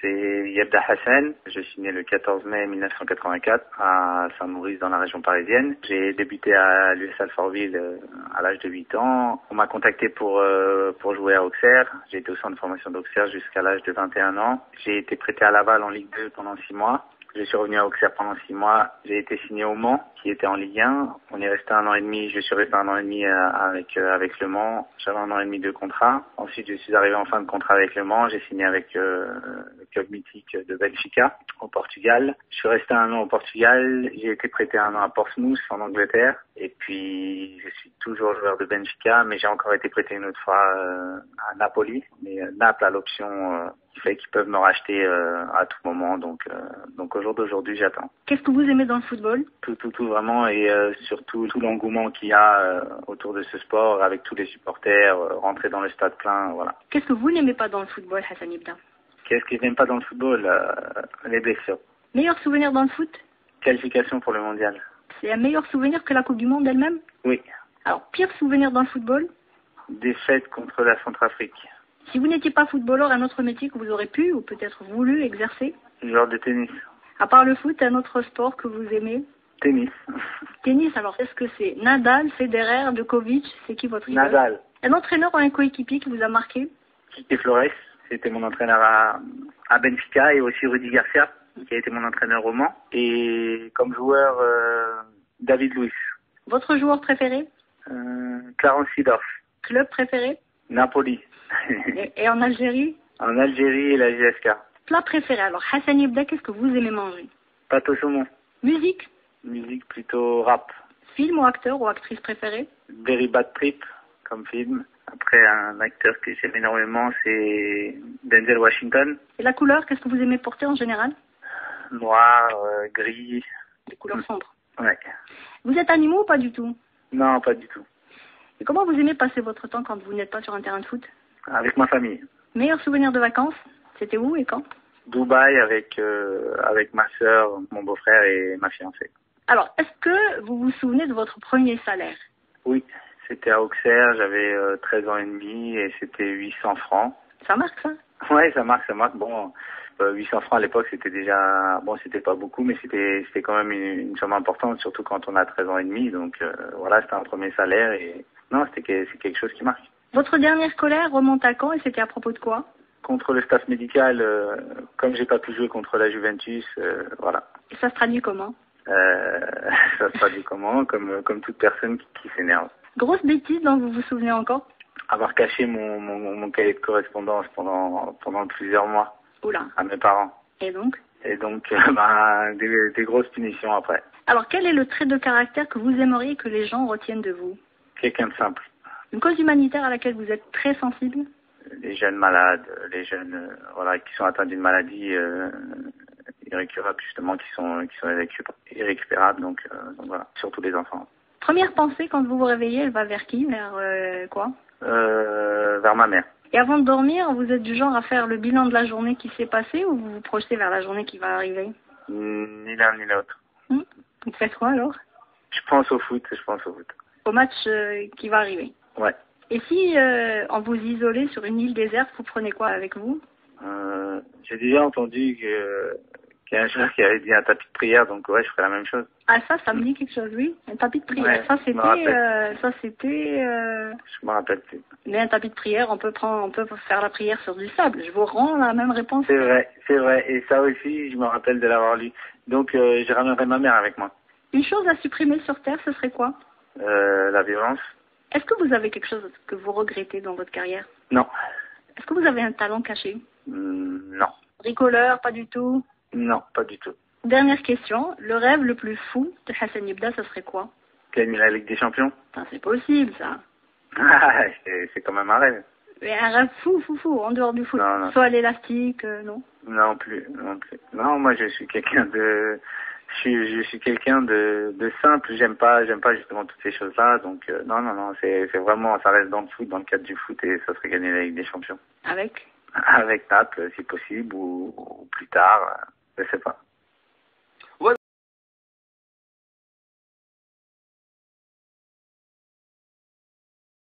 C'est Yabda Hassan. Je suis né le 14 mai 1984 à Saint-Maurice dans la région parisienne. J'ai débuté à l'US Alfortville à l'âge de 8 ans. On m'a contacté pour jouer à Auxerre. J'ai été au centre de formation d'Auxerre jusqu'à l'âge de 21 ans. J'ai été prêté à Laval en Ligue 2 pendant 6 mois. Je suis revenu à Auxerre pendant 6 mois. J'ai été signé au Mans, qui était en Ligue 1. On est resté 1 an et demi. Je suis resté 1 an et demi avec le Mans. J'avais 1 an et demi de contrat. Ensuite, je suis arrivé en fin de contrat avec le Mans. J'ai signé avec le club mythique de Benfica au Portugal. Je suis resté 1 an au Portugal. J'ai été prêté 1 an à Portsmouth en Angleterre. Et puis, je suis toujours joueur de Benfica, mais j'ai encore été prêté une autre fois à Napoli. Mais Naples a l'option qui fait qu'ils peuvent me racheter à tout moment. Donc au jour d'aujourd'hui, j'attends. Qu'est-ce que vous aimez dans le football? Tout vraiment, et surtout tout l'engouement qu'il y a autour de ce sport, avec tous les supporters, rentrer dans le stade plein, voilà. Qu'est-ce que vous n'aimez pas dans le football, Hassan Yabda? Qu'est-ce que je n'aime pas dans le football? Les blessures. Meilleur souvenir dans le foot? Qualification pour le mondial. C'est un meilleur souvenir que la Coupe du Monde elle-même? Oui. Alors, pire souvenir dans le football? Défaite contre la Centrafrique. Si vous n'étiez pas footballeur, un autre métier que vous aurez pu ou peut-être voulu exercer? Joueur de tennis. À part le foot, un autre sport que vous aimez? Tennis. Tennis, alors est-ce que c'est Nadal, Federer, Djokovic? C'est qui votre idole? Nadal. Un entraîneur ou un coéquipier qui vous a marqué? Quique Flores, c'était mon entraîneur à Benfica, et aussi Rudy Garcia, qui a été mon entraîneur au Mans. Et comme joueur, David Luiz. Votre joueur préféré? Clarence Seedorf. Club préféré? Napoli. Et en Algérie? En Algérie, la GSK. Plat préféré, alors Hassan Yabda, qu'est-ce que vous aimez manger? Pâte au saumon. Musique? Musique plutôt rap. Film ou acteur ou actrice préférée? Very Bad Trip, comme film. Après, un acteur que j'aime énormément, c'est Denzel Washington. Et la couleur, qu'est-ce que vous aimez porter en général? Noir, gris. Des couleurs sombres. Ouais. Vous êtes animaux ou pas du tout? Non, pas du tout. Et comment vous aimez passer votre temps quand vous n'êtes pas sur un terrain de foot? Avec ma famille. Meilleur souvenir de vacances? C'était où et quand? Dubaï avec ma sœur, mon beau-frère et ma fiancée. Alors, est-ce que vous vous souvenez de votre premier salaire? Oui, c'était à Auxerre, j'avais 13 ans et demi et c'était 800 francs. Ça marque ça? Ouais, ça marque. Bon, 800 francs à l'époque, c'était déjà... Bon, c'était pas beaucoup, mais c'était quand même une somme importante, surtout quand on a 13 ans et demi. Donc voilà, c'était un premier salaire et... Non, c'est quelque chose qui marque. Votre dernière colère remonte à quand et c'était à propos de quoi? Contre le staff médical, comme j'ai pas pu jouer contre la Juventus, voilà. Et ça se traduit comment? Ça se traduit comment? Comme toute personne qui s'énerve. Grosse bêtise dont vous vous souvenez encore? Avoir caché mon cahier de correspondance pendant plusieurs mois. Oula. À mes parents. Et donc, des grosses punitions après. Alors, quel est le trait de caractère que vous aimeriez que les gens retiennent de vous? Quelqu'un de simple. Une cause humanitaire à laquelle vous êtes très sensible? Les jeunes malades, les jeunes qui sont atteints d'une maladie irrécupérable, justement, qui sont irrécupérables, donc voilà, surtout les enfants. Première pensée quand vous vous réveillez, elle va vers qui? Vers quoi? Vers ma mère. Et avant de dormir, vous êtes du genre à faire le bilan de la journée qui s'est passée ou vous vous projetez vers la journée qui va arriver? Ni l'un ni l'autre. Vous faites quoi alors? Je pense au foot. Au match qui va arriver? Ouais. Et si on vous isolait sur une île déserte, vous prenez quoi avec vous? J'ai déjà entendu qu'il y a un joueur qui avait dit un tapis de prière, donc ouais, je ferais la même chose. Ah ça me dit quelque chose, oui. Un tapis de prière. Ouais, ça c'était. Je me rappelle plus. Mais un tapis de prière, on peut faire la prière sur du sable. Je vous rends la même réponse. C'est vrai. Et ça aussi, je me rappelle de l'avoir lu. Donc, je ramènerai ma mère avec moi. Une chose à supprimer sur Terre, ce serait quoi? La violence. Est-ce que vous avez quelque chose que vous regrettez dans votre carrière? Non. Est-ce que vous avez un talent caché? Non. Bricoleur, pas du tout? Non, pas du tout. Dernière question. Le rêve le plus fou de Hassan Yabda, ce serait quoi? Gagner la Ligue des Champions. C'est possible, ça. C'est quand même un rêve. Mais un rêve fou, en dehors du foot. Non. Soit l'élastique, non? Non plus. Non, moi je suis quelqu'un de... Je suis quelqu'un de simple. J'aime pas justement toutes ces choses-là. Donc non. C'est vraiment, ça reste dans le foot, dans le cadre du foot, et ça serait gagner la Ligue des Champions. Avec Naples, si possible, ou plus tard. Je sais pas.